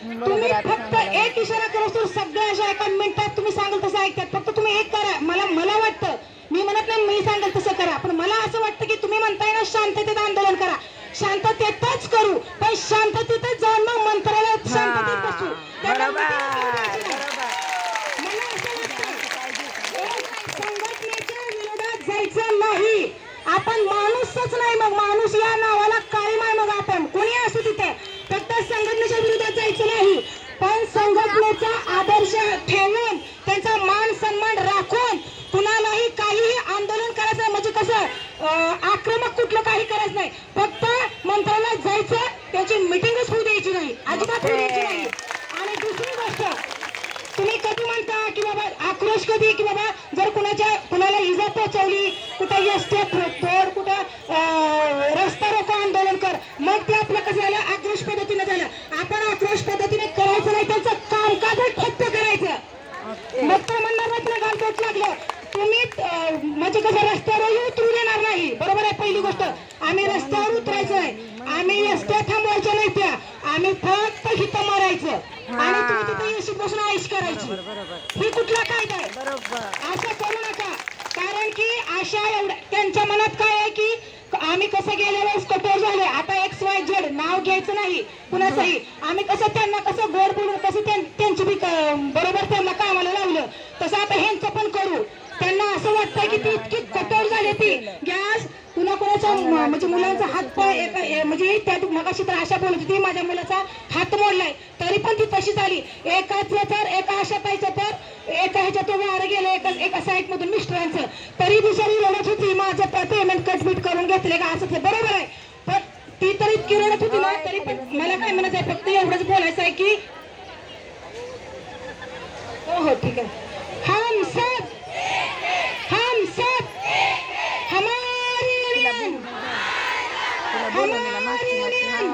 तुम्ही फक्त एक इशारा करू तर सगळ्या अशा एका मिनिटात तुम्ही सांगाल तसं ऐकतात. फक्त तुम्ही एक करा. मला वाटतं, मी म्हणत नाही मी सांगेल तसं करा, पण मला असं वाटतं की तुम्ही म्हणताय ना शांततेत आंदोलन करा, शांततेतच करू, पण शांततेतच जाऊन मग मंत्रालयात शांततेत बसू. संघटनेच्या विरोधात जायचं नाही. आपण माणूसच नाही, मग माणूस या नावाला कायम आहे. मग आपण कोणी असू तिथे, फक्त संघटनेच्या विरोधात जायचं नाही, पण संघटनेचा आदर्श ठेवून त्यांचा मान सन्मान राखून कुणालाही काहीही आंदोलन करायचं नाही. म्हणजे कसं आक्रमक कुठलं काही करायचं नाही, फक्त मंत्रालयात जायचं, त्याची मिटिंगच होऊ द्यायची नाही, अजिबात होऊ द्यायची नाही. आणि दुसरी गोष्ट, तुम्ही कधी म्हणता की बाबा आक्रोश कधी, की बाबा जर कुणाला इजा पोहोचवली, कुठं एसटी तोड, कुठं रस्ता रोको आंदोलन कर, मग ते आपलं कसं झालं, आक्रोश पद्धतीने झालं. आपण आक्रोश पद्धतीने करायचं नाही, त्यांचं कामकाज ठप्प करायचं. मग तर म्हणणार नाही तुला गालबोट लागलं, तुम्ही म्हणजे कसं रस्त्यावरही उतरू देणार नाही. बरोबर आहे. पहिली गोष्ट, आम्ही रस्त्यावर उतरायचं नाही, आम्ही एसट्या थांबवायच्या नाही, त्या आम्ही फक्त हिथं मारायचं आणि तुम्ही तिथे एसीत बसून आईश करायची. ही कुठला कायदा आहे? असं करू नका. कारण की अशा एवढ्या त्यांच्या मनात काय आहे की आम्ही कसं गेल्या वेळेस कठोर झाले, आता XYZ नाव घ्यायचं नाही कुणाचंही, आम्ही कसं त्यांना कसं गोड बोलून कसं त्यांची बी बरोबर त्यांना कामाला लावलं, तसं आता ह्यांचं पण करू. त्यांना असं वाटतंय की ती इतकी कठोर झाली, ती गॅस कुणाचा म्हणजे मुलांचा हात पाय म्हणजे त्या मगाशी तर आशा बोलत होती माझ्या मुलाचा हात मोडलाय, तरी पण ती तशी झाली. एकाचं तर एका आशाताईचं तर एका ह्याच्या तो वार गेलं एका साईट मधून मिस्टरांचं, तरी बिचारी रडत होती माझं पेमेंट कटबीट करून घेतले का असं. बरोबर आहे, पण ती तर इतकी रडत होती ना, तरी पण मला काय म्हणायचं आहे, फक्त एवढंच बोलायचं आहे की हो ठीक आहे, हम सब हमारी यूनियन, हमारी यूनियन.